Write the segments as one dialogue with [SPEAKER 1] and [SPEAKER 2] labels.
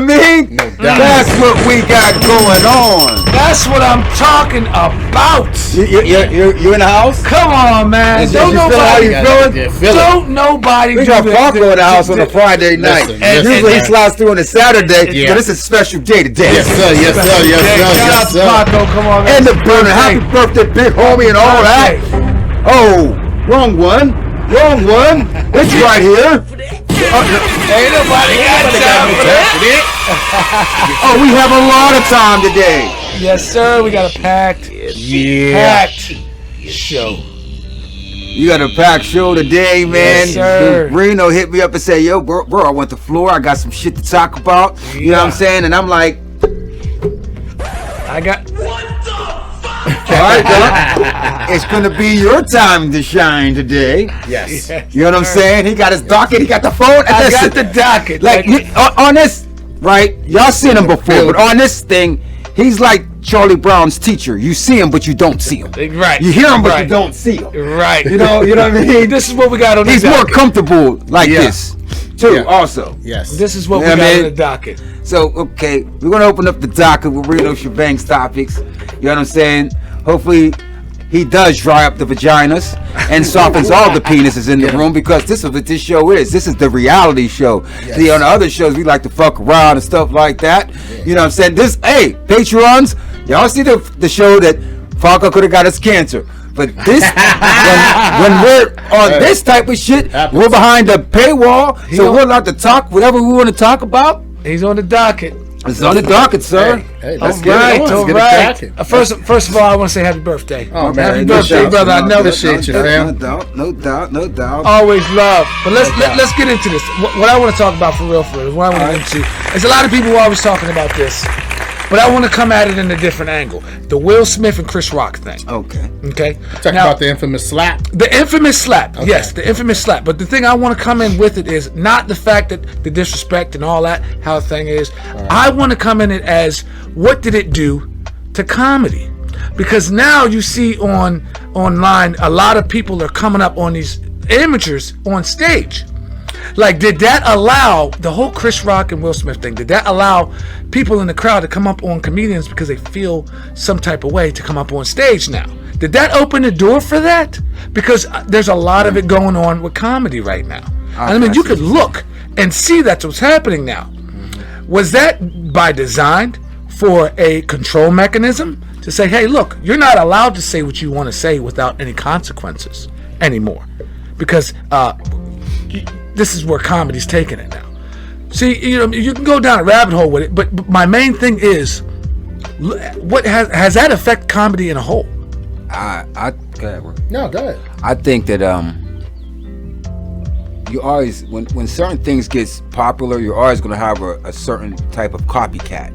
[SPEAKER 1] mean?
[SPEAKER 2] No doubt.
[SPEAKER 1] That's what we got going on.
[SPEAKER 3] That's what I'm talking about.
[SPEAKER 1] You in the house?
[SPEAKER 3] Come on, man. Don't nobody Don't nobody.
[SPEAKER 1] We got Parker in the house on a Friday night. Usually he slides through on a Saturday, but this is a special day today.
[SPEAKER 2] Yes, sir. Yes, sir. Yes, sir.
[SPEAKER 3] Shout out to Paco. Come on, man.
[SPEAKER 1] And the burner. Happy birthday, big homie, and all that. Oh, wrong one. Wrong one. It's right here.
[SPEAKER 3] Ain't nobody got time for that.
[SPEAKER 1] Oh, we have a lot of time today.
[SPEAKER 3] Yes, sir. We got a packed show.
[SPEAKER 1] You got a packed show today, man.
[SPEAKER 3] Yes, sir.
[SPEAKER 1] Reno hit me up and said, yo, bro, I went to floor. I got some shit to talk about. You know what I'm saying? And I'm like,
[SPEAKER 3] I got...
[SPEAKER 1] all right, bro. It's going to be your time to shine today.
[SPEAKER 2] Yes.
[SPEAKER 1] You know what I'm saying? He got his docket. He got the phone. And
[SPEAKER 3] I
[SPEAKER 1] listen,
[SPEAKER 3] got the docket.
[SPEAKER 1] Like, on this, right? Y'all seen him before, but on this thing, he's like Charlie Brown's teacher. You see him, but you don't see him.
[SPEAKER 3] Right.
[SPEAKER 1] You hear him, but you don't see him.
[SPEAKER 3] Right.
[SPEAKER 1] You know what I mean?
[SPEAKER 3] This is what we got on the docket.
[SPEAKER 1] He's more comfortable like this, too, also.
[SPEAKER 2] Yes.
[SPEAKER 3] This is what we got on the docket.
[SPEAKER 1] So, okay, we're going to open up the docket with Reno Shebang's topics. You know what I'm saying? Hopefully, he does dry up the vaginas and softens all the penises in the room, because this is what this show is. This is the reality show.
[SPEAKER 2] Yes.
[SPEAKER 1] See, on the other shows, we like to fuck around and stuff like that. You know what I'm saying? This, hey, Patreons, y'all see the show that Falco could have got us cancer. But this, when we're on this type of shit, we're behind the paywall, so we're allowed to talk whatever we want to talk about.
[SPEAKER 3] He's on the docket.
[SPEAKER 1] It's on the docket, sir.
[SPEAKER 2] Hey, let's get it on. Let's get it cracking.
[SPEAKER 3] First of all, I want to say happy birthday.
[SPEAKER 2] Oh, man.
[SPEAKER 3] Happy birthday, brother. I know
[SPEAKER 2] this shit, fam.
[SPEAKER 1] No doubt.
[SPEAKER 3] Always love. But let's get into this. What I want to talk about for real, what I want to get into is a lot of people always talking about this, but I want to come at it in a different angle. The Will Smith and Chris Rock thing.
[SPEAKER 1] Okay.
[SPEAKER 2] Talking about the infamous slap.
[SPEAKER 3] The infamous slap. Okay. Yes, the infamous slap. But the thing I want to come in with it is not the fact that the disrespect and all that, how the thing is. Right. I want to come in it as, what did it do to comedy? Because now you see online a lot of people are coming up on these amateurs on stage. Like, did that allow the whole Chris Rock and Will Smith thing? Did that allow people in the crowd to come up on comedians because they feel some type of way to come up on stage now? Did that open the door for that? Because there's a lot of it going on with comedy right now. I mean, you could look and see that's what's happening now. Was that by design for a control mechanism to say, hey, look, you're not allowed to say what you want to say without any consequences anymore? Because this is where comedy's taking it now. See, you can go down a rabbit hole with it, but my main thing is, what has that affect comedy in a whole?
[SPEAKER 1] Go ahead.
[SPEAKER 2] No, go ahead.
[SPEAKER 1] I think that you always, when certain things gets popular, you're always going to have a certain type of copycat.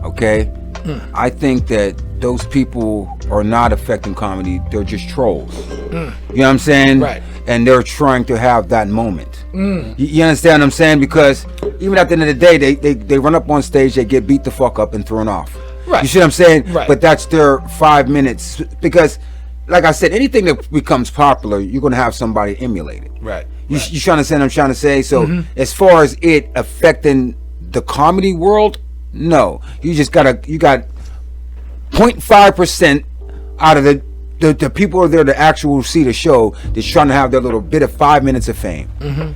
[SPEAKER 1] Okay, I think that those people are not affecting comedy; they're just trolls. You know what I'm saying?
[SPEAKER 3] Right.
[SPEAKER 1] And they're trying to have that moment. You understand what I'm saying? Because even at the end of the day, they run up on stage, they get beat the fuck up and thrown off.
[SPEAKER 3] Right.
[SPEAKER 1] You see what I'm saying?
[SPEAKER 3] Right.
[SPEAKER 1] But that's their 5 minutes. Because, like I said, anything that becomes popular, you're going to have somebody emulate it.
[SPEAKER 3] Right.
[SPEAKER 1] You trying to understand what I'm trying to say? So, as far as it affecting the comedy world, no. You got 0.5% out of the people are there to actually see the show that's trying to have their little bit of 5 minutes of fame.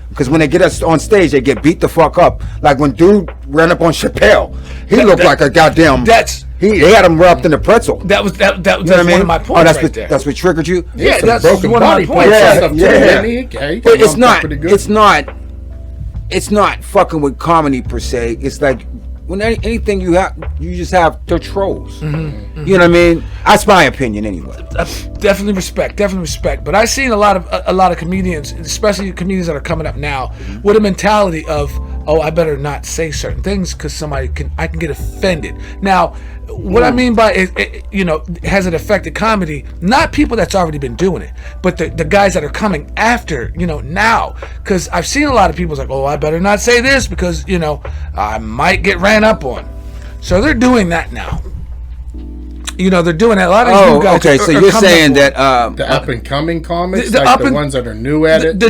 [SPEAKER 1] Because when they get us on stage, they get beat the fuck up. Like when dude ran up on Chappelle, he looked like a goddamn. They had him wrapped in a pretzel.
[SPEAKER 3] That was one of my points.
[SPEAKER 1] Oh, that's
[SPEAKER 3] right
[SPEAKER 1] what
[SPEAKER 3] there.
[SPEAKER 1] that's what triggered you.
[SPEAKER 3] Yeah, that's
[SPEAKER 2] broken
[SPEAKER 3] one of
[SPEAKER 2] body
[SPEAKER 3] my points.
[SPEAKER 1] But it's not fucking with comedy per se. It's like when anything you just have the trolls. You know what I mean? That's my opinion anyway.
[SPEAKER 3] Definitely respect. But I've seen a lot of comedians, especially comedians that are coming up now, with a mentality of, oh, I better not say certain things because I can get offended. Now, what I mean by has it affected comedy? Not people that's already been doing it, but the guys that are coming after, now. Because I've seen a lot of people like, oh, I better not say this because I might get ran up on. So they're doing that now. they're doing that. A lot of these new guys.
[SPEAKER 1] Okay. So you're saying that
[SPEAKER 2] the up and coming comics,
[SPEAKER 3] the
[SPEAKER 2] ones that are new at it.
[SPEAKER 3] The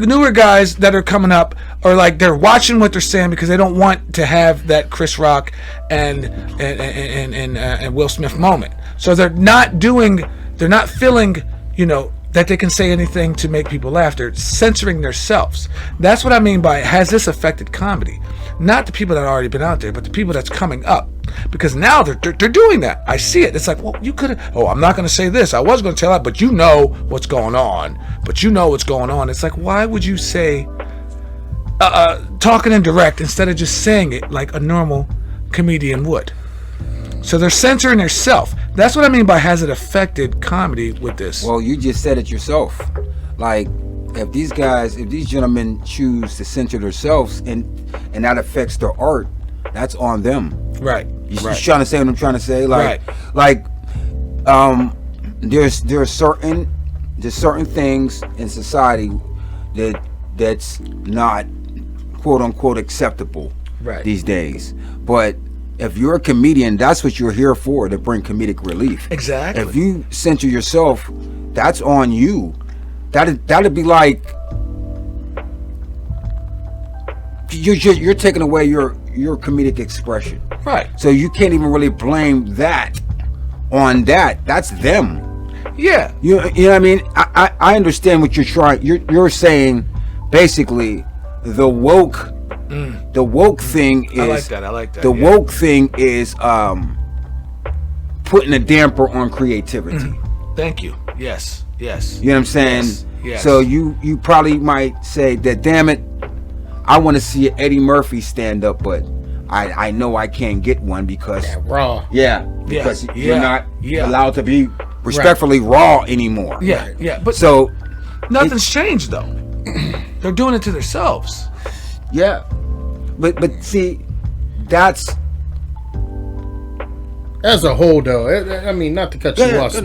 [SPEAKER 3] newer guys that are coming up are like they're watching what they're saying because they don't want to have that Chris Rock and Will Smith moment. So they're not feeling, that they can say anything to make people laugh. They're censoring themselves. That's what I mean by has this affected comedy? Not the people that have already been out there, but the people that's coming up. Because now they're doing that. I see it. It's like, well, you could have. Oh, I'm not going to say this. I was going to tell that, but you know what's going on. It's like, why would you say talking indirect instead of just saying it like a normal comedian would? So they're censoring themselves. That's what I mean by has it affected comedy with this?
[SPEAKER 1] Well, you just said it yourself. Like, if these gentlemen choose to censor themselves and that affects their art, that's on them.
[SPEAKER 3] Right.
[SPEAKER 1] You trying to say what I'm trying to say? Like, there's certain things in society that's not quote unquote acceptable these days. But if you're a comedian, that's what you're here for, to bring comedic relief.
[SPEAKER 3] Exactly.
[SPEAKER 1] If you censor yourself, that's on you. That'd be like you're taking away your comedic expression.
[SPEAKER 3] Right.
[SPEAKER 1] So you can't even really blame that on that. That's them.
[SPEAKER 3] Yeah.
[SPEAKER 1] You know what I mean? I understand what you're trying. You're saying basically the woke thing is.
[SPEAKER 3] I like that.
[SPEAKER 1] The woke thing is putting a damper on creativity.
[SPEAKER 3] Mm-hmm. Thank you. Yes.
[SPEAKER 1] You know what I'm saying?
[SPEAKER 3] Yes.
[SPEAKER 1] So you probably might say that, damn it, I want to see an Eddie Murphy stand up, but I know I can't get one because
[SPEAKER 2] raw.
[SPEAKER 1] Yeah, because you're not
[SPEAKER 3] Yeah.
[SPEAKER 1] allowed to be respectfully raw anymore.
[SPEAKER 3] Yeah. But
[SPEAKER 1] so
[SPEAKER 3] nothing's changed though. They're doing it to themselves.
[SPEAKER 1] Yeah, but see, that's
[SPEAKER 2] as a whole though. I mean, not to cut you off,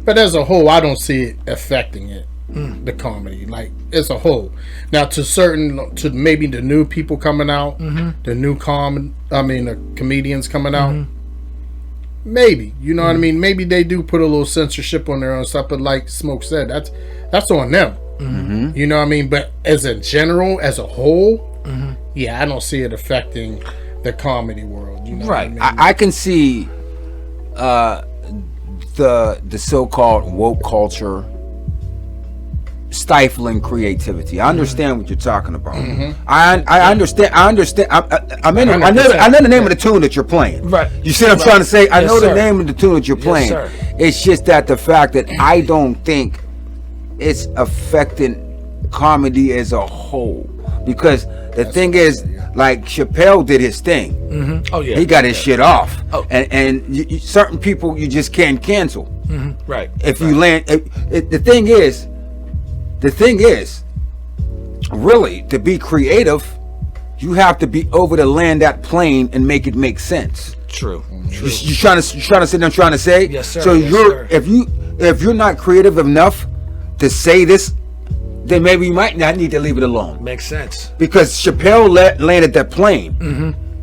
[SPEAKER 2] but as a whole, I don't see it affecting it. The comedy, like as a whole. Now, to maybe the new people coming out, the new the comedians coming out. Maybe, you know what I mean. Maybe they do put a little censorship on their own stuff, but like Smoke said, that's on them. You know what I mean. But as a general, as a whole, yeah, I don't see it affecting the comedy world. You know
[SPEAKER 3] right.
[SPEAKER 2] what I mean?
[SPEAKER 1] I can see the so-called woke culture stifling creativity. I understand what you're talking about. I understand. I know the name of the tune that you're playing.
[SPEAKER 3] Right.
[SPEAKER 1] You see what I'm trying to say? I know the name of the tune that you're playing.
[SPEAKER 3] Yes, sir.
[SPEAKER 1] It's just that the fact that I don't think it's affecting comedy as a whole, because the thing is, like Chappelle did his thing.
[SPEAKER 3] Oh yeah.
[SPEAKER 1] He got his shit off.
[SPEAKER 3] Oh.
[SPEAKER 1] And certain people you just can't cancel.
[SPEAKER 3] Right.
[SPEAKER 1] If you land, the thing is, really, to be creative, you have to be over to land that plane and make it make sense.
[SPEAKER 3] True.
[SPEAKER 1] You trying to say what I'm trying to say?
[SPEAKER 3] Yes, sir.
[SPEAKER 1] So
[SPEAKER 3] Yes, sir.
[SPEAKER 1] if you're not creative enough to say this, then maybe you might not need to leave it alone.
[SPEAKER 3] Makes sense.
[SPEAKER 1] Because Chappelle landed that plane.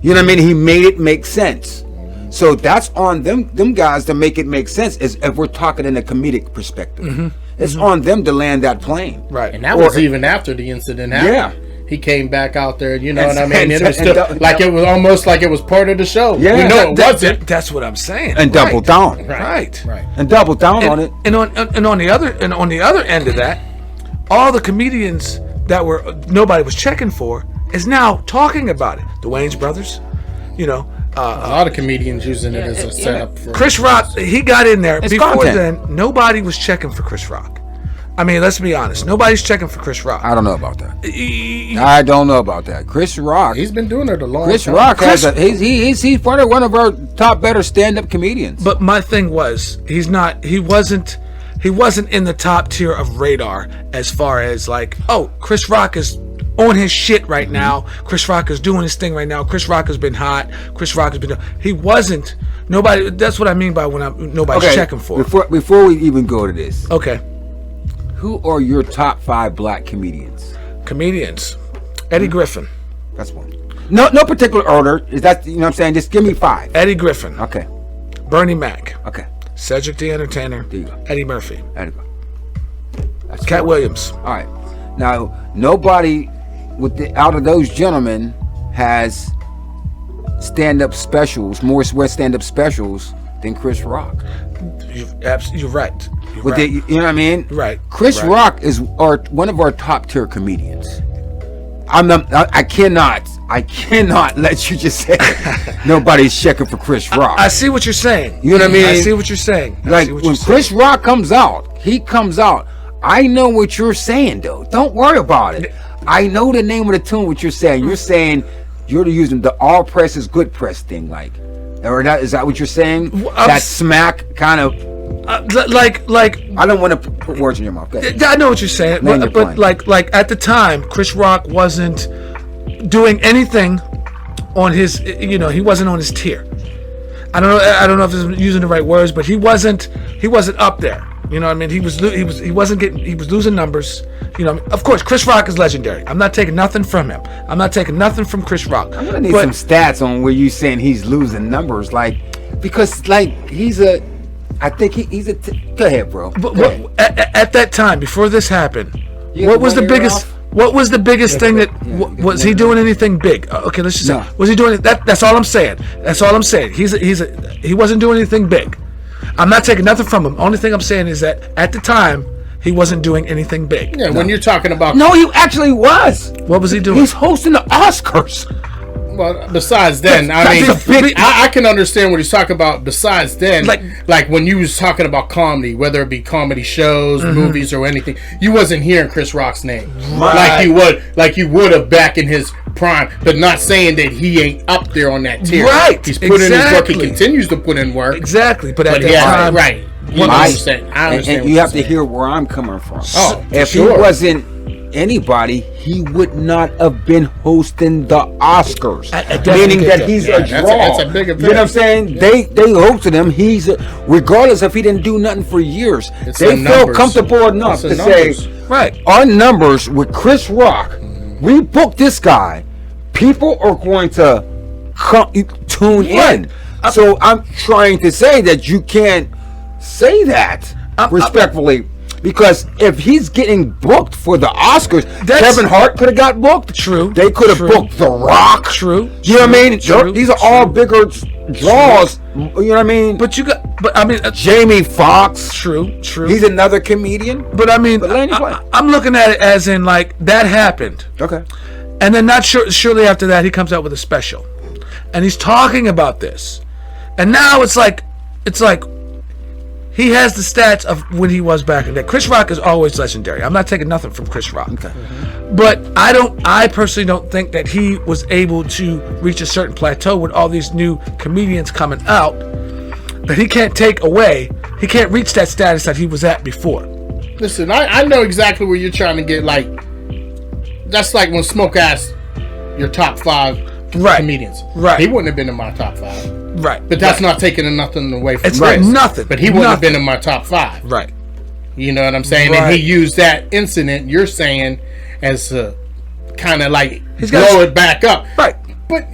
[SPEAKER 1] You know what I mean? He made it make sense. So that's on them guys to make it make sense. As if we're talking in a comedic perspective, it's on them to land that plane.
[SPEAKER 3] Right.
[SPEAKER 2] And that was even after the incident happened.
[SPEAKER 1] Yeah.
[SPEAKER 2] He came back out there, you know
[SPEAKER 1] And-
[SPEAKER 2] what I mean?
[SPEAKER 1] and-
[SPEAKER 2] It was
[SPEAKER 1] and-
[SPEAKER 2] still, like it was almost like it was part of the show.
[SPEAKER 1] Yeah.
[SPEAKER 2] We know it wasn't.
[SPEAKER 3] That's what I'm saying.
[SPEAKER 1] And double down.
[SPEAKER 3] Right.
[SPEAKER 1] And double down on it.
[SPEAKER 3] And on the other end of that, all the comedians that nobody was checking for is now talking about it. The Wayans brothers, a
[SPEAKER 2] lot of comedians using it as a setup for
[SPEAKER 3] Chris Rock. He got in there.
[SPEAKER 1] It's
[SPEAKER 3] Before
[SPEAKER 1] content.
[SPEAKER 3] then, nobody was checking for Chris Rock. I mean, let's be honest. Nobody's checking for Chris Rock.
[SPEAKER 1] I don't know about that. I don't know about that. Chris Rock.
[SPEAKER 2] He's been doing it a long time.
[SPEAKER 1] Chris Rock he's probably one of our top better stand-up comedians.
[SPEAKER 3] But my thing was, he wasn't in the top tier of radar as far as like, oh, Chris Rock is on his shit right now. Chris Rock is doing his thing right now. Chris Rock has been hot. Chris Rock has been. He wasn't. Nobody. That's what I mean by nobody's checking for.
[SPEAKER 1] Before we even go to this,
[SPEAKER 3] Okay.
[SPEAKER 1] who are your top 5 black comedians?
[SPEAKER 3] Comedians. Eddie Griffin.
[SPEAKER 1] That's one. No particular order. Is that, you know what I'm saying? Just give me 5.
[SPEAKER 3] Eddie Griffin.
[SPEAKER 1] Okay.
[SPEAKER 3] Bernie Mac,
[SPEAKER 1] Okay.
[SPEAKER 3] Cedric the Entertainer,
[SPEAKER 1] There you go.
[SPEAKER 3] Eddie Murphy,
[SPEAKER 1] There you go. That's
[SPEAKER 3] Cat
[SPEAKER 1] cool.
[SPEAKER 3] Williams.
[SPEAKER 1] All right. Now, nobody out of those gentlemen has stand-up specials, more stand-up specials than Chris Rock.
[SPEAKER 3] You're right. You're
[SPEAKER 1] But
[SPEAKER 3] right.
[SPEAKER 1] you know what I mean?
[SPEAKER 3] Right.
[SPEAKER 1] Chris
[SPEAKER 3] Right.
[SPEAKER 1] Rock is one of our top-tier comedians. I cannot let you just say nobody's checking for Chris Rock.
[SPEAKER 3] I see what you're saying.
[SPEAKER 1] You know what I mean?
[SPEAKER 3] I see what you're saying.
[SPEAKER 1] Like when Chris Rock comes out, he comes out. I know what you're saying, though. Don't worry about it. I know the name of the tune. What you're saying? You're saying you're using the all press is good press thing, like, or is that what you're saying? That smack kind of.
[SPEAKER 3] like
[SPEAKER 1] I don't want to put words in your mouth.
[SPEAKER 3] I know what you're saying, but like at the time, Chris Rock wasn't doing anything on his. He wasn't on his tier. I don't know if I'm using the right words, but he wasn't up there. You know what I mean? He was losing numbers. Of course, Chris Rock is legendary. I'm not taking nothing from him. I'm not taking nothing from Chris Rock.
[SPEAKER 1] I'm gonna need some stats on where you saying he's losing numbers, because he's a. I think he's a. Go ahead, bro.
[SPEAKER 3] At that time, before this happened,
[SPEAKER 1] You
[SPEAKER 3] what was the
[SPEAKER 1] want your
[SPEAKER 3] biggest?
[SPEAKER 1] off?
[SPEAKER 3] What was the biggest thing that was he doing anything big? Okay, let's just say, was he doing that? That's all I'm saying. That's all I'm saying. He wasn't doing anything big. I'm not taking nothing from him. Only thing I'm saying is that at the time he wasn't doing anything big.
[SPEAKER 2] Yeah, when you're talking about
[SPEAKER 1] No, he actually was.
[SPEAKER 3] What was he doing?
[SPEAKER 1] He's hosting the Oscars.
[SPEAKER 2] Well, besides then, I can understand what he's talking about. Besides then, like when you was talking about comedy, whether it be comedy shows, movies, or anything, you wasn't hearing Chris Rock's name like you would have back in his prime. But not saying that he ain't up there on that tier.
[SPEAKER 3] Right.
[SPEAKER 2] He's put in his work. He continues to put in work.
[SPEAKER 3] Exactly. But at that time,
[SPEAKER 2] right. I understand.
[SPEAKER 1] And you have to hear where I'm coming from.
[SPEAKER 2] Oh,
[SPEAKER 1] if he wasn't anybody, he would not have been hosting the Oscars. Meaning that he's a draw.
[SPEAKER 2] That's a big event.
[SPEAKER 1] You know what I'm saying? They hosted him. Regardless if he didn't do nothing for years, they feel comfortable enough to say,
[SPEAKER 3] right,
[SPEAKER 1] our numbers with Chris Rock, we booked this guy. People are going to tune in. So I'm trying to say that you can't say that respectfully. Because if he's getting booked for the Oscars, Kevin Hart could have got booked.
[SPEAKER 3] True.
[SPEAKER 1] They could have booked The Rock.
[SPEAKER 3] True.
[SPEAKER 1] You know what I mean? These are all bigger draws. You know what I mean?
[SPEAKER 3] But
[SPEAKER 1] Jamie Foxx.
[SPEAKER 3] True.
[SPEAKER 1] He's another comedian.
[SPEAKER 3] But I mean, I'm looking at it as in like that happened.
[SPEAKER 1] Okay.
[SPEAKER 3] And then shortly after that, he comes out with a special, and he's talking about this, and now it's like. He has the stats of when he was back in the day. Chris Rock is always legendary. I'm not taking nothing from Chris Rock.
[SPEAKER 1] Okay.
[SPEAKER 3] But I personally don't think that he was able to reach a certain plateau with all these new comedians coming out that he can't take away. He can't reach that status that he was at before.
[SPEAKER 2] Listen, I know exactly where you're trying to get. Like, that's like when Smoke asked your top 5 comedians.
[SPEAKER 3] Right.
[SPEAKER 2] He wouldn't have been in my top 5.
[SPEAKER 3] Right.
[SPEAKER 2] But that's not taking nothing away from
[SPEAKER 3] It's like nothing.
[SPEAKER 2] But he wouldn't have been in my top 5.
[SPEAKER 3] Right.
[SPEAKER 2] You know what I'm saying?
[SPEAKER 3] Right.
[SPEAKER 2] And he used that incident, you're saying, as kind of like
[SPEAKER 3] He's
[SPEAKER 2] blow it back up.
[SPEAKER 3] Right.
[SPEAKER 2] But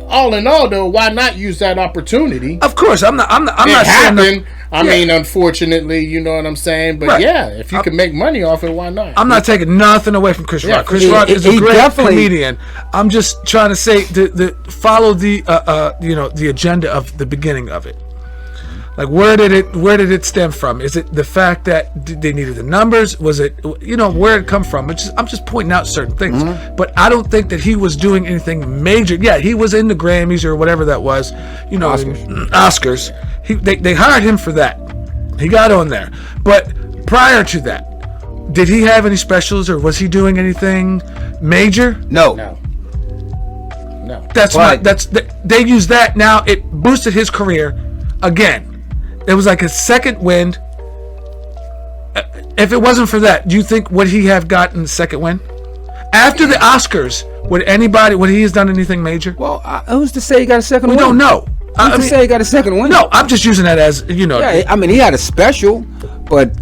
[SPEAKER 2] all in all, though, why not use that opportunity?
[SPEAKER 3] Of course, I'm not
[SPEAKER 2] It
[SPEAKER 3] saying
[SPEAKER 2] happened. I mean, unfortunately, you know what I'm saying. But yeah, if you can make money off it, why not?
[SPEAKER 3] I'm not taking nothing away from Chris Rock. Chris Rock is a great comedian. I'm just trying to say follow the the agenda of the beginning of it. Like where did it stem from? Is it the fact that they needed the numbers? Was it where it come from? I'm just pointing out certain things. But I don't think that he was doing anything major. Yeah, he was in the Grammys or whatever that was. Oscars. They hired him for that. He got on there. But prior to that, did he have any specials or was he doing anything major?
[SPEAKER 1] No.
[SPEAKER 3] They used that. Now it boosted his career again. It was like a second wind. If it wasn't for that, do you think would he have gotten the second wind? After the Oscars, would he has done anything major?
[SPEAKER 1] Well, who's to say he got a second win?
[SPEAKER 3] We don't know.
[SPEAKER 1] Who's to say he got a second win?
[SPEAKER 3] No, I'm just using that as,
[SPEAKER 1] Yeah, I mean, he had a special, but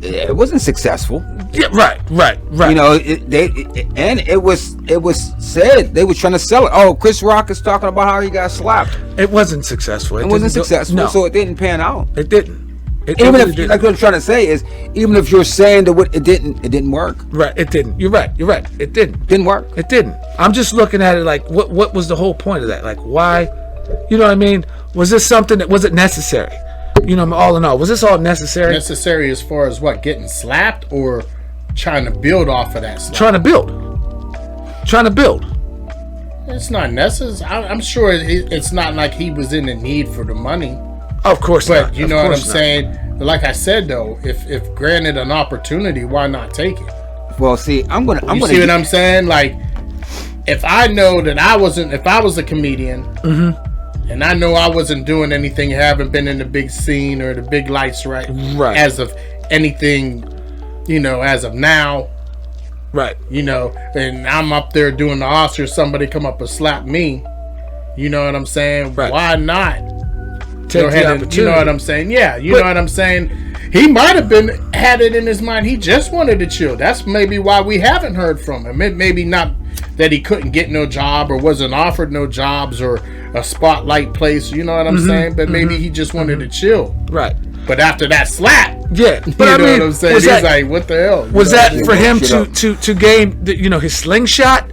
[SPEAKER 1] it wasn't successful.
[SPEAKER 3] Yeah, right.
[SPEAKER 1] You know, it was said they were trying to sell it. Oh, Chris Rock is talking about how he got slapped.
[SPEAKER 3] It wasn't successful.
[SPEAKER 1] It wasn't successful,
[SPEAKER 3] no.
[SPEAKER 1] So it didn't pan out.
[SPEAKER 3] It didn't.
[SPEAKER 1] Even if, like what I'm trying to say is, even if you're saying that it didn't work.
[SPEAKER 3] Right, it didn't. You're right. It didn't
[SPEAKER 1] work.
[SPEAKER 3] It didn't. I'm just looking at it like, what was the whole point of that? Like, why? You know what I mean? Was this something that was it necessary? You know, all in all, was this all necessary?
[SPEAKER 2] Necessary as far as what, getting slapped or trying to build off of that slap?
[SPEAKER 3] Trying to build.
[SPEAKER 2] It's not necessary. I'm sure it's not like he was in the need for the money.
[SPEAKER 3] Of course
[SPEAKER 2] but
[SPEAKER 3] not.
[SPEAKER 2] You know what I'm saying? Like I said though, if granted an opportunity, why not take it?
[SPEAKER 1] Well, see, I'm gonna
[SPEAKER 2] see what I'm saying? Like, if I know that if I was a comedian, and I know I wasn't doing anything, haven't been in the big scene or the big lights, right? As of anything, you know, as of now,
[SPEAKER 3] right?
[SPEAKER 2] You know, and I'm up there doing the Oscars, somebody come up and slap me. You know what I'm saying? Right. Why not?
[SPEAKER 3] Take the opportunity.
[SPEAKER 2] You know what I'm saying? Yeah, you know what I'm saying? He might have had it in his mind. He just wanted to chill. That's maybe why we haven't heard from him. It maybe not that he couldn't get no job or wasn't offered no jobs or a spotlight place. You know what I'm saying? But maybe he just wanted to chill.
[SPEAKER 3] Right.
[SPEAKER 2] But after that slap,
[SPEAKER 3] yeah. But
[SPEAKER 2] you know what I'm saying? He's like, what the hell?
[SPEAKER 3] Was that for him to gain, you know, his slingshot?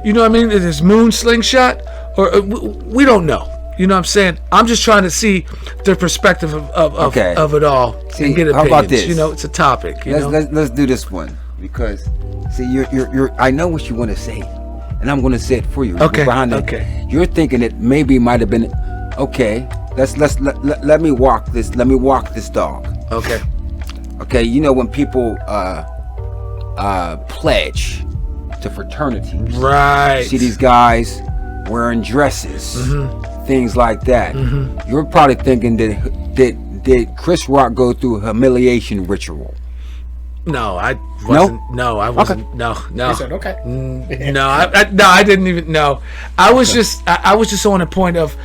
[SPEAKER 3] You know what I mean? His moon slingshot? Or we don't know. You know what I'm saying? I'm just trying to see the perspective of it all and get opinions.
[SPEAKER 1] How about this?
[SPEAKER 3] You know, it's a topic.
[SPEAKER 1] Let's do this one because see, you're I know what you want to say, and I'm going to say it for you.
[SPEAKER 3] Okay.
[SPEAKER 1] Okay. You're thinking it maybe might have been okay. Let me walk this. Let me walk this dog.
[SPEAKER 3] Okay.
[SPEAKER 1] Okay. You know when people pledge to fraternities,
[SPEAKER 3] right?
[SPEAKER 1] You see these guys wearing dresses. Things like that. You're probably thinking that did Chris Rock go through a humiliation ritual?
[SPEAKER 3] No, I wasn't. No, I wasn't.
[SPEAKER 1] Okay.
[SPEAKER 3] No.
[SPEAKER 2] He said, okay.
[SPEAKER 3] No, I didn't even know. I was just on a point of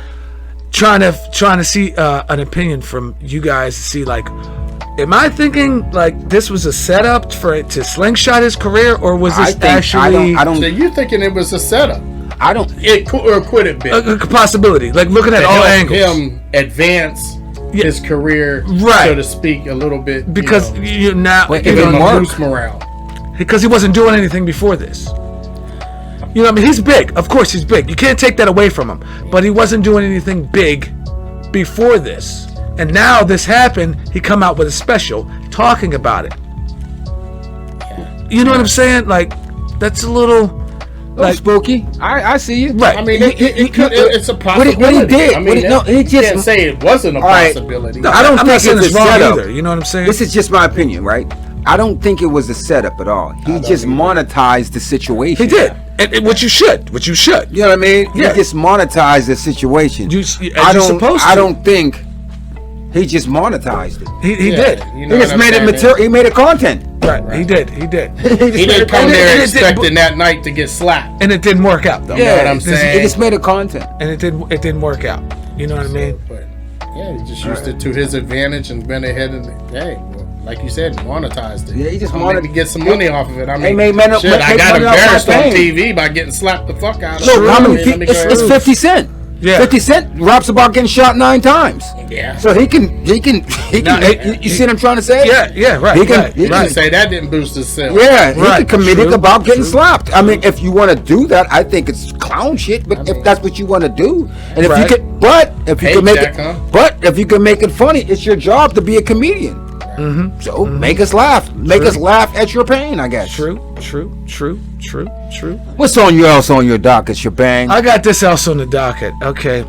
[SPEAKER 3] trying to see an opinion from you guys to see, like, am I thinking like this was a setup for it to slingshot his career, or was this actually?
[SPEAKER 2] I don't. So you thinking it was a setup?
[SPEAKER 1] I don't.
[SPEAKER 2] Could it be
[SPEAKER 3] a possibility? Like looking at all angles.
[SPEAKER 2] Him advance his career,
[SPEAKER 3] right,
[SPEAKER 2] so to speak, a little bit
[SPEAKER 3] because you're not
[SPEAKER 2] boost morale.
[SPEAKER 3] Because he wasn't doing anything before this. You know what I mean? He's big. Of course he's big. You can't take that away from him. But he wasn't doing anything big before this. And now this happened, he come out with a special talking about it. You know what I'm saying? Like, that's a little like
[SPEAKER 1] spooky. I see you.
[SPEAKER 3] Right.
[SPEAKER 2] I mean, it's a possibility.
[SPEAKER 1] What he did.
[SPEAKER 2] I mean,
[SPEAKER 1] he just
[SPEAKER 2] can't say it wasn't a possibility.
[SPEAKER 1] No, I don't think it was
[SPEAKER 3] wrong
[SPEAKER 1] setup
[SPEAKER 3] either. You know what I'm saying?
[SPEAKER 1] This is just my opinion, right? I don't think it was a setup at all. He just monetized the situation.
[SPEAKER 3] He did. And what you should. You
[SPEAKER 1] know what I mean?
[SPEAKER 3] Yeah.
[SPEAKER 1] He just monetized the situation.
[SPEAKER 3] I
[SPEAKER 1] don't think he just monetized it.
[SPEAKER 3] He did.
[SPEAKER 1] You know, he just made it material. He made it content.
[SPEAKER 3] Right. He did. He
[SPEAKER 2] didn't come there expecting that night to get slapped,
[SPEAKER 3] and it didn't work out though.
[SPEAKER 1] Yeah,
[SPEAKER 2] you know what I'm saying?
[SPEAKER 1] He just made it content,
[SPEAKER 3] and it didn't work out. You know what I mean?
[SPEAKER 2] But yeah, he just used it to his advantage and went ahead and like you said, monetized it.
[SPEAKER 1] Yeah, he just
[SPEAKER 2] wanted to get some money off of it. I mean,
[SPEAKER 1] I
[SPEAKER 2] got embarrassed on TV by getting slapped the fuck out of
[SPEAKER 1] it. It's 50 Cent.
[SPEAKER 3] Yeah.
[SPEAKER 1] 50 Cent raps about getting shot 9 times.
[SPEAKER 2] Yeah.
[SPEAKER 1] So he can. You see what I'm trying to say?
[SPEAKER 3] Yeah, right.
[SPEAKER 2] He can say that didn't boost his sales.
[SPEAKER 1] Yeah, he can comedic about getting slapped. I mean, if you want to do that, I think it's clown shit. But if that's what you want to do, and if you can, if you can make it funny, it's your job to be a comedian. So make us laugh. Make us laugh at your pain, I guess.
[SPEAKER 3] True.
[SPEAKER 1] What's else on your docket, Shebang?
[SPEAKER 3] I got this else on the docket. Okay,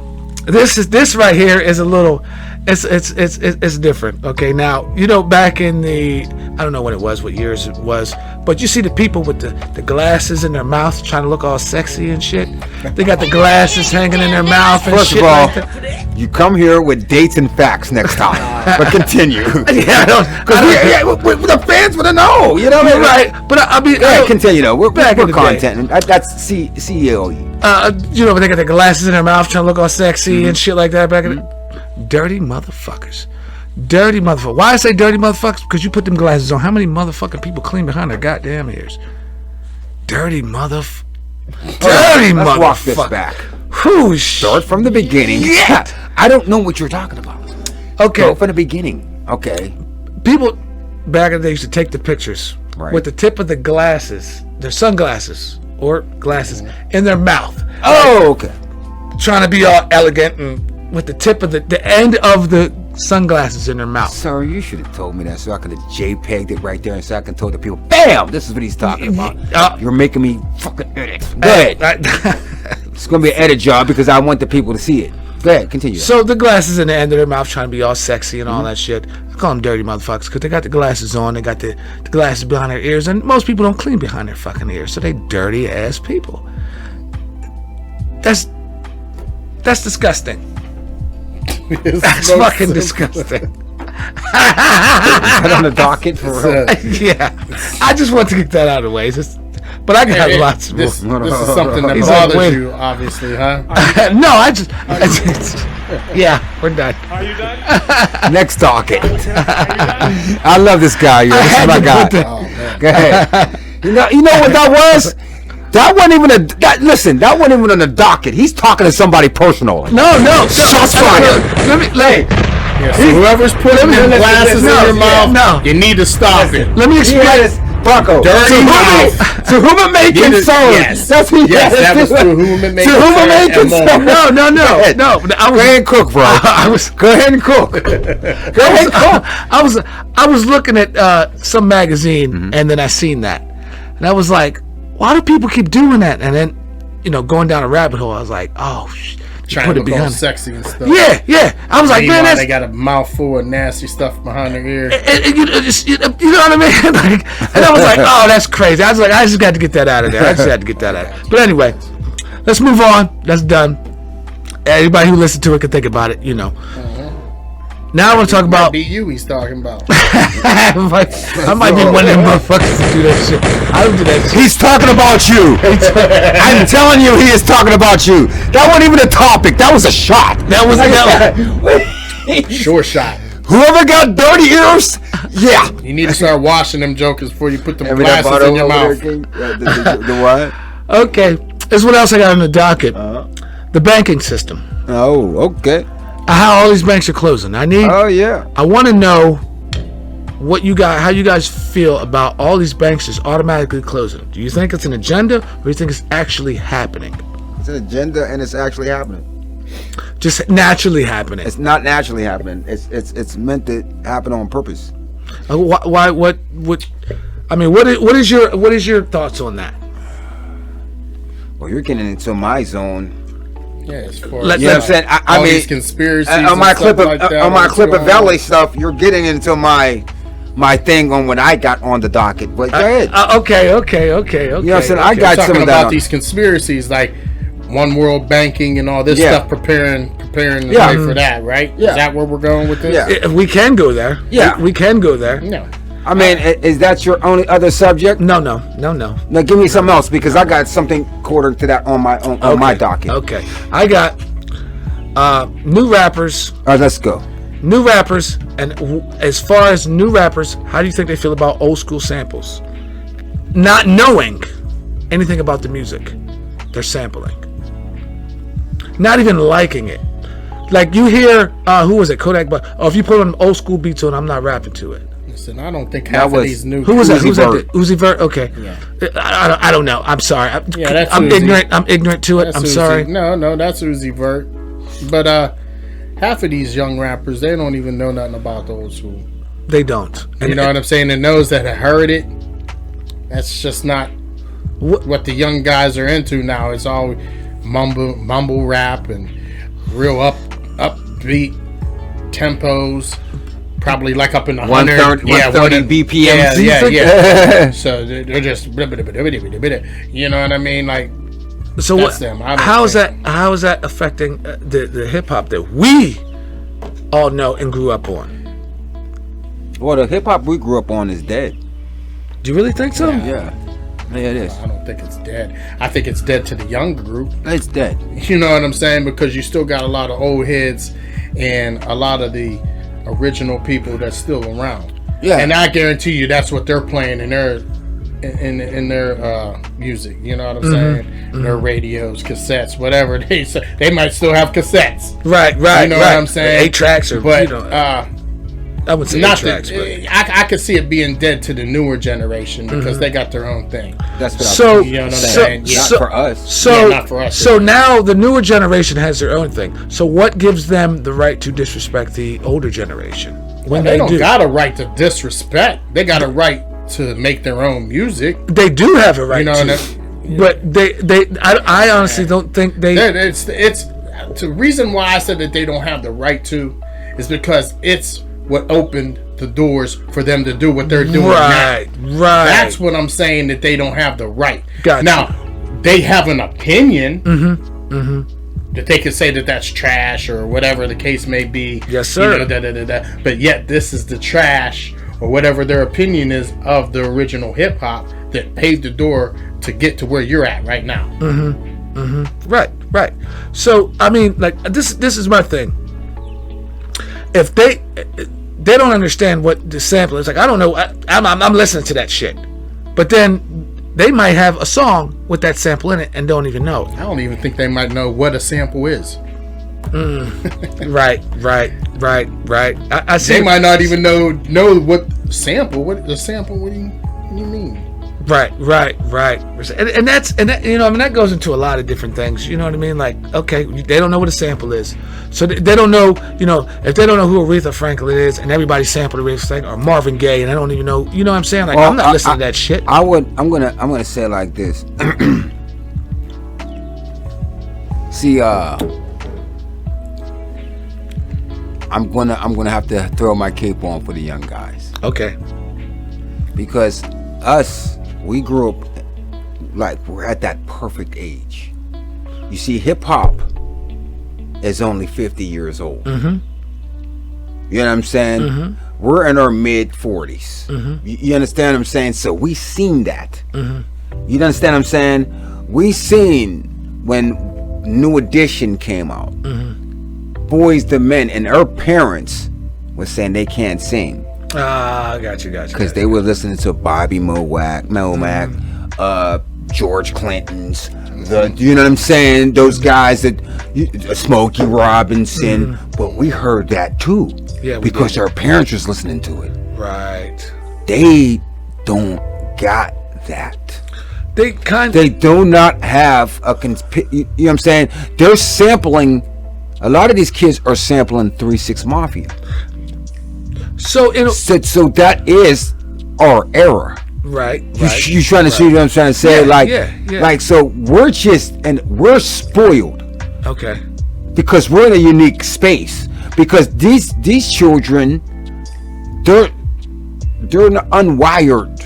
[SPEAKER 3] this right here is a little. It's different. Okay, now you know back in the I don't know when it was, what years it was, but you see the people with the glasses in their mouth trying to look all sexy and shit. They got the glasses hanging in their mouth. And
[SPEAKER 1] First
[SPEAKER 3] shit
[SPEAKER 1] of all,
[SPEAKER 3] like
[SPEAKER 1] you come here with dates and facts next time. But continue. Because the fans want to know. You know what I mean?
[SPEAKER 3] Right. But I mean,
[SPEAKER 1] continue though. We're
[SPEAKER 3] back in the
[SPEAKER 1] content. That's CEO.
[SPEAKER 3] You know, when they got the glasses in their mouth trying to look all sexy and shit like that back in the dirty motherfuckers. Dirty motherfucker. Why I say dirty motherfuckers? Because you put them glasses on. How many motherfucking people clean behind their goddamn ears? Dirty motherfucker. Dirty motherfucker.
[SPEAKER 1] Let's walk this back. Start from the beginning.
[SPEAKER 3] Yeah.
[SPEAKER 1] I don't know what you're talking about.
[SPEAKER 3] Okay.
[SPEAKER 1] Go from the beginning. Okay.
[SPEAKER 3] People back in the day used to take the pictures
[SPEAKER 1] Right.
[SPEAKER 3] with the tip of the glasses, their sunglasses or glasses, in their mouth.
[SPEAKER 1] Oh, okay.
[SPEAKER 3] Trying to be all elegant and with the tip of the end of the sunglasses in their mouth.
[SPEAKER 1] Sir, you should have told me that so I could have JPEG'd it right there and so I can tell the people, bam, this is what he's talking about. You're making me fucking edit. Go ahead. It's going to be an edit job because I want the people to see it. Go ahead, continue.
[SPEAKER 3] So the glasses in the end of their mouth trying to be all sexy and all that shit. I call them dirty motherfuckers because they got the glasses on. They got the glasses behind their ears. And most people don't clean behind their fucking ears. So they dirty ass people. That's disgusting. That's fucking disgusting.
[SPEAKER 1] Is that on the docket for real?
[SPEAKER 3] Yeah. I just want to get that out of the way. But I got lots more.
[SPEAKER 2] This is something that
[SPEAKER 3] He's
[SPEAKER 2] bothers
[SPEAKER 3] like,
[SPEAKER 2] you, obviously, huh?
[SPEAKER 3] No, yeah, we're done.
[SPEAKER 4] Are you done?
[SPEAKER 1] Next docket. I love this guy. Yo. This is my guy.
[SPEAKER 2] Oh, man.
[SPEAKER 1] Go ahead. You know what that was? That wasn't even that wasn't even on the docket. He's talking to somebody personal.
[SPEAKER 3] No.
[SPEAKER 1] Shots fired.
[SPEAKER 2] Yeah, so whoever's putting them glasses in your mouth, you need to stop it.
[SPEAKER 3] Let me explain.
[SPEAKER 1] Bucko.
[SPEAKER 2] Dirty mouth.
[SPEAKER 1] To whom it may concern.
[SPEAKER 2] Yes.
[SPEAKER 1] That's what
[SPEAKER 2] That was to whom it may
[SPEAKER 1] To whom it may concern.
[SPEAKER 3] No.
[SPEAKER 1] Go ahead and cook, bro. Go ahead and cook. Go ahead and cook.
[SPEAKER 3] I was looking at some magazine and then I seen that. And I was like, why do people keep doing that? And then, going down a rabbit hole, I was like, oh,
[SPEAKER 2] Trying to look all sexy and stuff.
[SPEAKER 3] Yeah. I was like, man,
[SPEAKER 2] they got a mouthful of nasty stuff behind their ear.
[SPEAKER 3] you know what I mean? And I was like, oh, that's crazy. I was like, I just got to get that out of there. But anyway, let's move on. That's done. Anybody who listened to it can think about it, Now I want to talk about.
[SPEAKER 2] Might be you he's talking about.
[SPEAKER 3] I might be one of them motherfuckers to do that shit. I don't do that shit.
[SPEAKER 1] He's talking about you. I'm telling you, he is talking about you. That wasn't even a topic. That was a shot.
[SPEAKER 3] That was
[SPEAKER 2] Sure shot.
[SPEAKER 1] Whoever got dirty ears, yeah.
[SPEAKER 2] You need to start washing them jokers before you put them glasses in your mouth.
[SPEAKER 1] The what?
[SPEAKER 3] Okay. This is what else I got on the docket. The banking system.
[SPEAKER 1] Oh, okay.
[SPEAKER 3] How all these banks are closing.
[SPEAKER 1] Oh, yeah.
[SPEAKER 3] I want to know how you guys feel about all these banks just automatically closing. Do you think it's an agenda or do you think it's actually happening?
[SPEAKER 1] It's an agenda and it's actually happening.
[SPEAKER 3] Just naturally happening.
[SPEAKER 1] It's not naturally happening. It's meant to happen on purpose.
[SPEAKER 3] Why? What is your thoughts on that?
[SPEAKER 1] Well, you're getting into my zone.
[SPEAKER 2] Yeah, as far
[SPEAKER 1] You know what I'm saying? I mean,
[SPEAKER 2] these conspiracies
[SPEAKER 1] on my clip of
[SPEAKER 2] Valley
[SPEAKER 1] Valley stuff, you're getting into my thing on what I got on the docket. But go ahead.
[SPEAKER 3] Okay.
[SPEAKER 1] You know what I'm saying? I got
[SPEAKER 2] talking
[SPEAKER 1] some of that.
[SPEAKER 2] about these conspiracies, like One World Banking and all this stuff, preparing the way for that, right?
[SPEAKER 1] Yeah.
[SPEAKER 2] Is that where we're going with this?
[SPEAKER 1] Yeah.
[SPEAKER 3] We can go there.
[SPEAKER 1] Yeah.
[SPEAKER 3] We can go there.
[SPEAKER 2] No.
[SPEAKER 1] I mean, is that your only other subject?
[SPEAKER 3] No.
[SPEAKER 1] Now give me something else because I got something quarter to that on my docket.
[SPEAKER 3] Okay. I got new rappers.
[SPEAKER 1] All right, let's go.
[SPEAKER 3] New rappers, and as far as new rappers, how do you think they feel about old school samples? Not knowing anything about the music they're sampling. Not even liking it. Like you hear, who was it? Kodak, but if you put on old school beats on, I'm not rapping to it.
[SPEAKER 2] Listen, I don't think half of these new.
[SPEAKER 3] Who was that?
[SPEAKER 1] Uzi
[SPEAKER 3] Vert. Okay.
[SPEAKER 2] Yeah.
[SPEAKER 3] I don't know. I'm sorry.
[SPEAKER 2] That's
[SPEAKER 3] I'm
[SPEAKER 2] Uzi.
[SPEAKER 3] ignorant. I'm ignorant to it.
[SPEAKER 2] That's
[SPEAKER 3] I'm
[SPEAKER 2] Uzi.
[SPEAKER 3] sorry.
[SPEAKER 2] No, that's Uzi Vert. But half of these young rappers, they don't even know nothing about the old school.
[SPEAKER 3] They don't.
[SPEAKER 2] You know what I'm saying? And those that have heard it, that's just not what the young guys are into now. It's all mumble rap and real upbeat tempos. Probably like up in the
[SPEAKER 1] 130 BPM.
[SPEAKER 2] Yeah. So they're just, you know what I mean? Like,
[SPEAKER 3] so
[SPEAKER 2] that's
[SPEAKER 3] what?
[SPEAKER 2] them.
[SPEAKER 3] How is that affecting the hip hop that we all know and grew up on?
[SPEAKER 1] Well, the hip hop we grew up on is dead.
[SPEAKER 3] Do you really think so?
[SPEAKER 1] Yeah, it is.
[SPEAKER 2] I don't think it's dead. I think it's dead to the younger group.
[SPEAKER 1] It's dead.
[SPEAKER 2] You know what I'm saying? Because you still got a lot of old heads and a lot of the original people that's still around.
[SPEAKER 1] Yeah.
[SPEAKER 2] And I guarantee you that's what they're playing in their music. You know what I'm saying? Their radios, cassettes, whatever they say. They might still have cassettes.
[SPEAKER 3] Right.
[SPEAKER 2] You know what I'm saying?
[SPEAKER 3] 8 tracks or
[SPEAKER 2] but
[SPEAKER 3] I would say
[SPEAKER 2] not
[SPEAKER 3] 8 tracks.
[SPEAKER 2] I could see it being dead to the newer generation because they got their own thing.
[SPEAKER 1] That's what
[SPEAKER 3] So,
[SPEAKER 2] You know what I'm saying?
[SPEAKER 1] not for us.
[SPEAKER 3] So,
[SPEAKER 2] not for us.
[SPEAKER 3] So now the newer generation has their own thing. So what gives them the right to disrespect the older generation when
[SPEAKER 2] They
[SPEAKER 3] they
[SPEAKER 2] don't
[SPEAKER 3] do?
[SPEAKER 2] got a right to disrespect. They got a right to make their own music.
[SPEAKER 3] They do have a right
[SPEAKER 2] You know,
[SPEAKER 3] to. But I honestly don't think they.
[SPEAKER 2] It's the reason why I said that they don't have the right to is because it's what opened the doors for them to do what they're doing now.
[SPEAKER 3] Right.
[SPEAKER 2] That's what I'm saying, that they don't have the right.
[SPEAKER 3] Gotcha.
[SPEAKER 2] Now, they have an opinion that they can say that that's trash or whatever the case may be.
[SPEAKER 3] Yes, sir.
[SPEAKER 2] You know, But yet, this is the trash or whatever their opinion is of the original hip hop that paved the door to get to where you're at right now.
[SPEAKER 3] Right. So I mean, like this is my thing. If they don't understand what the sample is, like I don't know, I'm listening to that shit, but then they might have a song with that sample in it and don't even know.
[SPEAKER 2] I don't even think they might know what a sample is.
[SPEAKER 3] Right. I see.
[SPEAKER 2] They might not even know what sample. What the sample? What do you mean?
[SPEAKER 3] Right. And that, you know, I mean, that goes into a lot of different things. You know what I mean? Like, okay, they don't know what a sample is, so they don't know. You know, if they don't know who Aretha Franklin is, and everybody sampled Aretha Franklin or Marvin Gaye, and I don't even know. You know what I'm saying? Like,
[SPEAKER 1] Well,
[SPEAKER 3] I'm not listening to that shit.
[SPEAKER 1] I'm gonna say it like this. See, I'm gonna have to throw my cape on for the young guys,
[SPEAKER 3] Okay.
[SPEAKER 1] because we grew up like we're at that perfect age. You see, hip hop is only 50 years old. You know what I'm saying? We're in our mid 40s. You understand what I'm saying? So we seen that. You understand what I'm saying? We seen when New Edition came out. Boys to Men, and our parents were saying they can't sing.
[SPEAKER 3] Got you.
[SPEAKER 1] Because they were listening to Bobby Momack, George Clinton's, you know what I'm saying? Those guys that, Smokey Robinson. But we heard that too.
[SPEAKER 3] Yeah, we
[SPEAKER 1] because
[SPEAKER 3] did.
[SPEAKER 1] our parents was listening to it.
[SPEAKER 3] Right.
[SPEAKER 1] They don't got that.
[SPEAKER 3] They
[SPEAKER 1] do not have a, you know what I'm saying? They're sampling, a lot of these kids are sampling 3-6 Mafia.
[SPEAKER 3] So
[SPEAKER 1] that is our era.
[SPEAKER 3] Right.
[SPEAKER 1] You trying to see what I'm trying to say?
[SPEAKER 3] Yeah.
[SPEAKER 1] Like, so we're spoiled.
[SPEAKER 3] Okay.
[SPEAKER 1] Because we're in a unique space. Because these children, they're unwired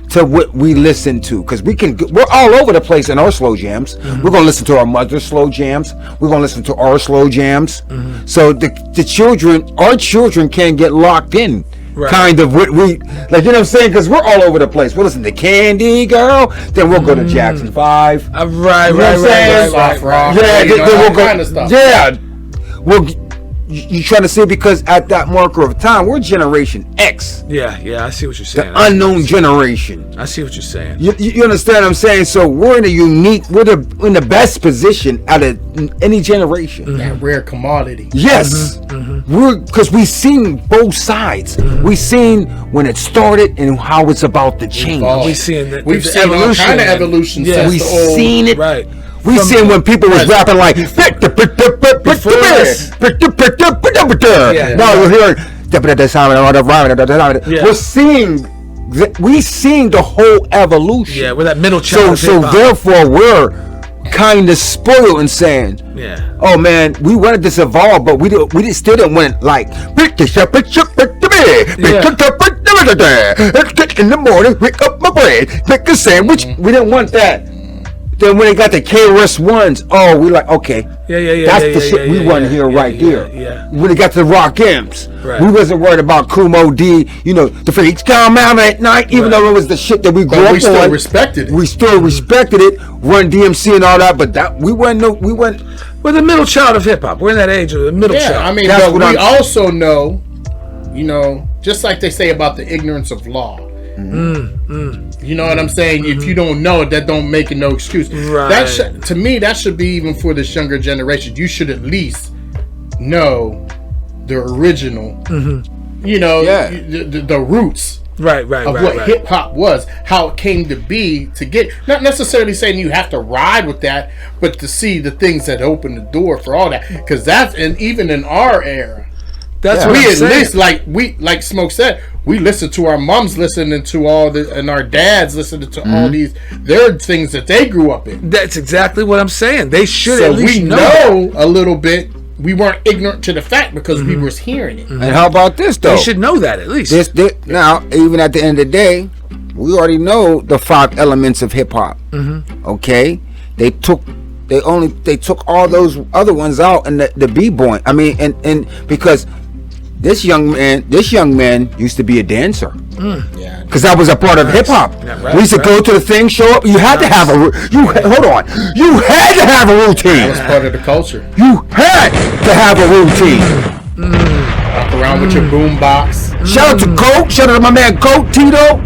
[SPEAKER 1] to what we listen to. Because we're all over the place in our slow jams. We're gonna listen to our mother's slow jams. We're gonna listen to our slow jams. So our children can get locked in. Right. Kind of what we like, you know what I'm saying? Because we're all over the place. We'll listen to Candy Girl, then we'll go to Jackson 5.
[SPEAKER 3] Right.
[SPEAKER 2] Then we'll go kind of stuff.
[SPEAKER 1] Yeah. Well, you trying to say, because at that marker of time, we're Generation X.
[SPEAKER 3] Yeah, I see what you're saying.
[SPEAKER 1] The unknown generation.
[SPEAKER 3] I see what you're saying.
[SPEAKER 1] You understand what I'm saying? So we're in in the best position out of any generation.
[SPEAKER 2] That rare commodity.
[SPEAKER 1] Yes. Because we've seen both sides. We've seen when it started and how it's about to change.
[SPEAKER 3] We've seen
[SPEAKER 2] evolution. All kind of evolution.
[SPEAKER 1] Yeah, we've seen it.
[SPEAKER 3] Right.
[SPEAKER 1] We seen when people was rapping like, now we're hearing, we seen the whole evolution.
[SPEAKER 3] Yeah, with that middle child.
[SPEAKER 1] So therefore we're kind of spoiled and saying, oh man, we wanted this evolve, but we still didn't want like, in the morning, pick up my bread, make a sandwich. We didn't want that. Then when they got the KRS-Ones, we like, okay, that's the shit we want to hear right there. When they got the Rock M's, we wasn't worried about Kumo D, the freaks come out at night, even though it was the shit that we grew up on.
[SPEAKER 2] We still respected it.
[SPEAKER 1] We still respected it, Run DMC and all that, but we're
[SPEAKER 3] the middle child of hip hop. We're in that age of the middle child.
[SPEAKER 2] I mean, but we also know You know, just like they say about the ignorance of law. You know what I'm saying? If you don't know it, that don't make it no excuse.
[SPEAKER 3] Right.
[SPEAKER 2] That to me, that should be even for this younger generation. You should at least know the original, you know, the roots.
[SPEAKER 3] Right.
[SPEAKER 2] Of what hip hop was, how it came to be, to get, not necessarily saying you have to ride with that, but to see the things that open the door for all that. Because that's, and even in our era,
[SPEAKER 3] that's
[SPEAKER 2] what
[SPEAKER 3] we
[SPEAKER 2] at least like Smoke said, we listen to our moms listening to all the, and our dads listening to all these. They're things that they grew up in.
[SPEAKER 3] That's exactly what I'm saying. They should
[SPEAKER 2] so
[SPEAKER 3] at least
[SPEAKER 2] we know a little bit. We weren't ignorant to the fact because we was hearing it.
[SPEAKER 1] And how about this though?
[SPEAKER 3] They should know that at least.
[SPEAKER 1] Now, even at the end of the day, we already know the 5 elements of hip hop. Okay, they took all those other ones out, and the b-boy. I mean, and because this young man used to be a dancer.
[SPEAKER 2] Yeah,
[SPEAKER 1] because that was a part of hip hop.
[SPEAKER 3] Yeah, right,
[SPEAKER 1] we used to go to the thing, show up. You had to have you had to have a routine.
[SPEAKER 2] that was part of the culture.
[SPEAKER 1] You had to have a routine.
[SPEAKER 2] Walk around with your boom box.
[SPEAKER 1] Shout out to Coke. Shout out to my man Coke Tito.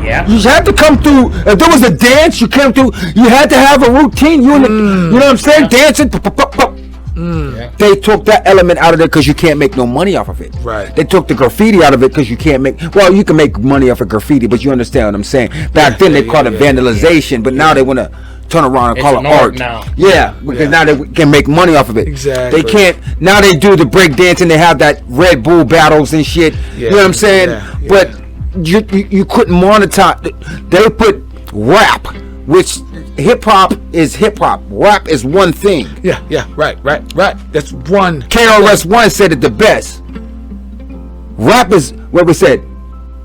[SPEAKER 2] Yeah,
[SPEAKER 1] You had to come through. If there was a dance, you came through. You had to have a routine. You know what I'm saying? Dancing.
[SPEAKER 2] yeah.
[SPEAKER 1] They took that element out of it because you can't make no money off of it.
[SPEAKER 3] Right.
[SPEAKER 1] They took the graffiti out of it because you can't make. Well, you can make money off of graffiti, but you understand what I'm saying. Back then they called it vandalization, but now they want to turn around and call it
[SPEAKER 2] an art
[SPEAKER 1] art
[SPEAKER 2] now.
[SPEAKER 1] Yeah, because now they can make money off of it.
[SPEAKER 3] Exactly.
[SPEAKER 1] They can't. Now they do the break dancing. They have that Red Bull battles and shit. You know what I'm saying?
[SPEAKER 3] Yeah.
[SPEAKER 1] But you couldn't monetize. They put rap, which hip hop is hip hop. Rap is one thing.
[SPEAKER 3] Yeah, right. That's one.
[SPEAKER 1] KRS-One said it the best. Rap is what we said.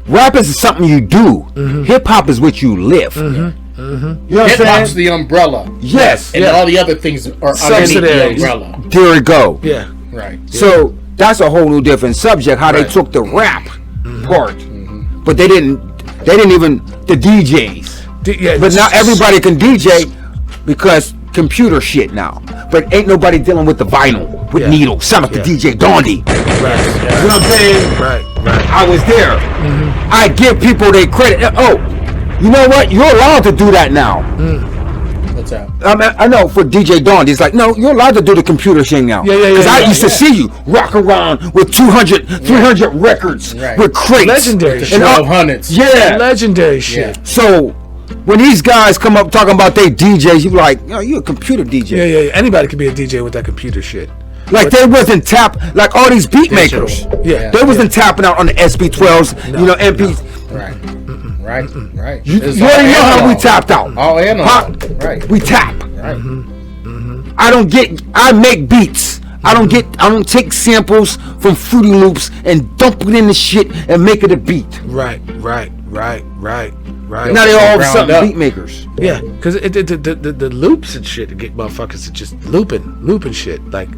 [SPEAKER 1] Rap is something you do. Hip hop is what you live. You know what
[SPEAKER 2] Hip
[SPEAKER 1] I'm
[SPEAKER 2] hop's
[SPEAKER 1] saying?
[SPEAKER 2] the umbrella.
[SPEAKER 1] Yes.
[SPEAKER 2] And all the other things are underneath the umbrella.
[SPEAKER 1] There we go.
[SPEAKER 3] Yeah.
[SPEAKER 2] Right.
[SPEAKER 1] So that's a whole new different subject. How they took the rap part, but they didn't even the DJs. But now everybody can DJ because computer shit now. But ain't nobody dealing with the vinyl with needles. Sound like the DJ Dondi.
[SPEAKER 3] Right.
[SPEAKER 1] You know what I'm saying?
[SPEAKER 3] Right.
[SPEAKER 1] I was there. I give people their credit. Oh, you know what? You're allowed to do that now.
[SPEAKER 2] What's that?
[SPEAKER 1] I know for DJ Dondi, it's like, no, you're allowed to do the computer thing now. Because I used to see you rock around with 200, 300 records with crates.
[SPEAKER 3] Legendary
[SPEAKER 2] The
[SPEAKER 3] shit.
[SPEAKER 2] 1200s.
[SPEAKER 1] Yeah.
[SPEAKER 3] Legendary shit.
[SPEAKER 1] So when these guys come up talking about they DJs, you like, you a computer DJ.
[SPEAKER 3] Yeah. Anybody could be a DJ with that computer shit.
[SPEAKER 1] Like they wasn't like all these beat makers.
[SPEAKER 3] Yeah.
[SPEAKER 1] They wasn't tapping out on the SB12s, MPs.
[SPEAKER 2] Right. Right.
[SPEAKER 1] You already know how we tapped out.
[SPEAKER 2] All analog. Right.
[SPEAKER 1] We tap.
[SPEAKER 2] Right.
[SPEAKER 1] I make beats. I don't take samples from Fruity Loops and dump it in the shit and make it a beat.
[SPEAKER 3] Right.
[SPEAKER 1] Now they all of a sudden beat makers.
[SPEAKER 3] Yeah, because the loops and shit to get motherfuckers to just looping shit. Like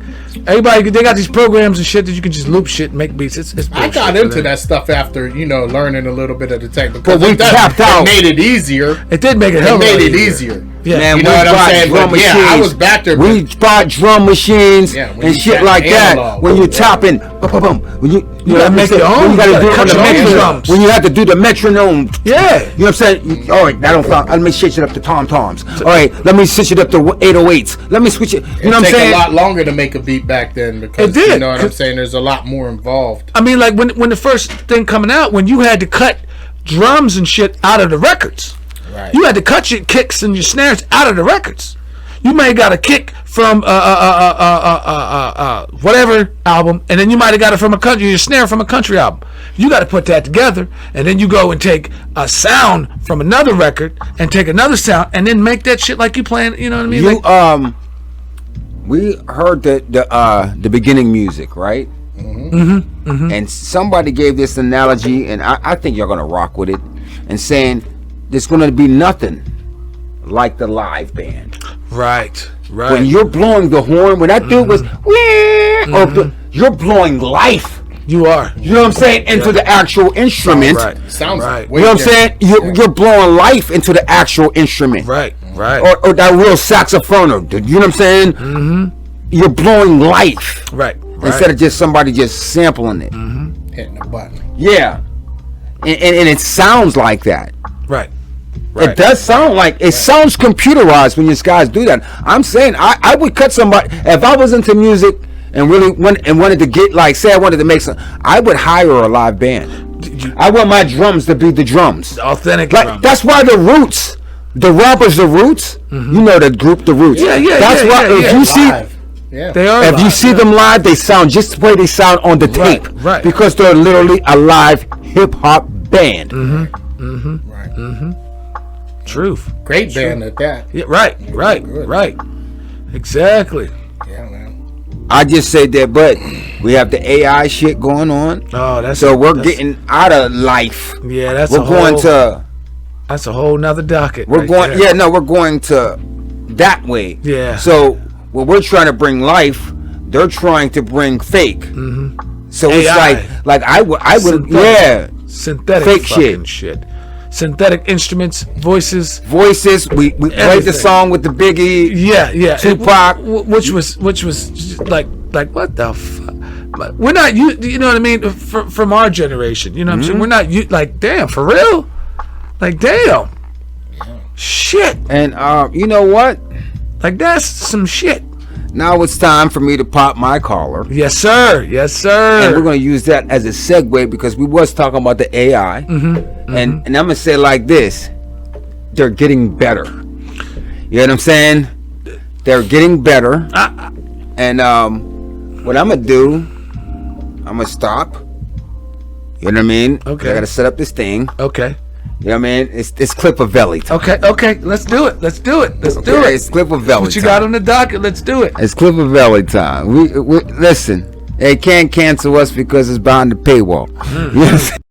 [SPEAKER 3] everybody, they got these programs and shit that you can just loop shit and make beats. It's
[SPEAKER 2] I got into that stuff after learning a little bit of the technical.
[SPEAKER 1] But we tapped out.
[SPEAKER 2] It made it easier.
[SPEAKER 3] It did make it.
[SPEAKER 2] It made it easier.
[SPEAKER 3] Yeah,
[SPEAKER 1] man,
[SPEAKER 2] you know what I'm saying? But yeah, I was back there.
[SPEAKER 1] We bought drum machines and shit like that. When you're tapping, when you
[SPEAKER 3] gotta make your own.
[SPEAKER 1] When you gotta do
[SPEAKER 3] cut
[SPEAKER 1] the
[SPEAKER 3] your own
[SPEAKER 1] metronome.
[SPEAKER 3] drums.
[SPEAKER 1] When you have to do the metronome.
[SPEAKER 3] Yeah.
[SPEAKER 1] You know what I'm saying? All right, that don't sound. Let me switch it up to tom-toms. All right, let me switch it up to 808s. Let me switch it. You know what I'm saying?
[SPEAKER 2] It took a lot longer to make a beat back then because
[SPEAKER 3] it did.
[SPEAKER 2] You know what I'm saying? There's a lot more involved.
[SPEAKER 3] I mean, like when the first thing coming out, when you had to cut drums and shit out of the records.
[SPEAKER 2] Right.
[SPEAKER 3] You had to cut your kicks and your snares out of the records. You may have got a kick from whatever album, and then you might have got it from your snare from a country album. You got to put that together, and then you go and take a sound from another record and take another sound, and then make that shit like you playing. You know what I mean?
[SPEAKER 1] We heard the beginning music, right? And somebody gave this analogy, and I think you're gonna rock with it, and saying there's gonna be nothing like the live band.
[SPEAKER 3] Right.
[SPEAKER 1] When you're blowing the horn, when that dude was, you're blowing life.
[SPEAKER 3] You are.
[SPEAKER 1] You know what I'm saying? Into the actual instrument.
[SPEAKER 2] Sounds
[SPEAKER 3] right.
[SPEAKER 1] You know what I'm saying? You're blowing life into the actual instrument.
[SPEAKER 3] Right.
[SPEAKER 1] Or that real saxophone. You know what I'm saying? You're blowing life.
[SPEAKER 3] Right.
[SPEAKER 1] Instead of just somebody just sampling it.
[SPEAKER 2] hitting a button.
[SPEAKER 1] Yeah, and it sounds like that.
[SPEAKER 3] Right.
[SPEAKER 1] It does sound like it sounds computerized when you guys do that. I'm saying I would cut somebody if I was into music and really wanted to get, like, say I wanted to make some. I would hire a live band. I want my drums to be the drums,
[SPEAKER 3] authentic
[SPEAKER 1] drums. That's why the Roots, the rappers, the Roots. You know the group, the Roots.
[SPEAKER 3] Yeah.
[SPEAKER 1] That's why if you see.
[SPEAKER 2] Yeah.
[SPEAKER 3] They are.
[SPEAKER 1] If you see them live, they sound just the way they sound on the tape.
[SPEAKER 3] Right.
[SPEAKER 1] Because they're literally a live hip hop band.
[SPEAKER 3] Truth.
[SPEAKER 2] Great band at that.
[SPEAKER 3] Yeah. Right. Exactly.
[SPEAKER 2] Yeah, man.
[SPEAKER 1] I just said that, but we have the AI shit going on.
[SPEAKER 3] Oh, that's
[SPEAKER 1] so we're getting out of life.
[SPEAKER 3] Yeah, that's
[SPEAKER 1] we're going to.
[SPEAKER 3] That's a whole nother docket.
[SPEAKER 1] We're going.
[SPEAKER 3] there.
[SPEAKER 1] Yeah, no, we're going to that way.
[SPEAKER 3] Yeah.
[SPEAKER 1] So when we're trying to bring life, they're trying to bring fake. So
[SPEAKER 3] AI.
[SPEAKER 1] it's like I would,
[SPEAKER 3] synthetic
[SPEAKER 1] fake
[SPEAKER 3] shit. Synthetic instruments, voices.
[SPEAKER 1] We played the song with the Biggie.
[SPEAKER 3] Yeah.
[SPEAKER 1] Tupac,
[SPEAKER 3] which was just like what the fuck? We're not you know what I mean, from our generation. You know what I'm saying? We're not like, damn, for real. Like, damn. Shit.
[SPEAKER 1] And you know what?
[SPEAKER 3] Like, that's some shit.
[SPEAKER 1] Now it's time for me to pop my collar.
[SPEAKER 3] Yes, sir. And
[SPEAKER 1] we're going to use that as a segue because we was talking about the AI. And I'm going to say it like this. They're getting better. You know what I'm saying? They're getting better. And what I'm going to do, I'm going to stop. You know what I mean?
[SPEAKER 3] Okay.
[SPEAKER 1] I got to set up this thing.
[SPEAKER 3] Okay.
[SPEAKER 1] You know what I mean? It's Clipavelli time.
[SPEAKER 3] Okay. Let's do it. Let's do it.
[SPEAKER 1] It's Clipavelli
[SPEAKER 3] what you got on the docket? Let's do it.
[SPEAKER 1] It's Clipavelli time. We listen. They can't cancel us because it's behind the paywall. You know what I'm saying?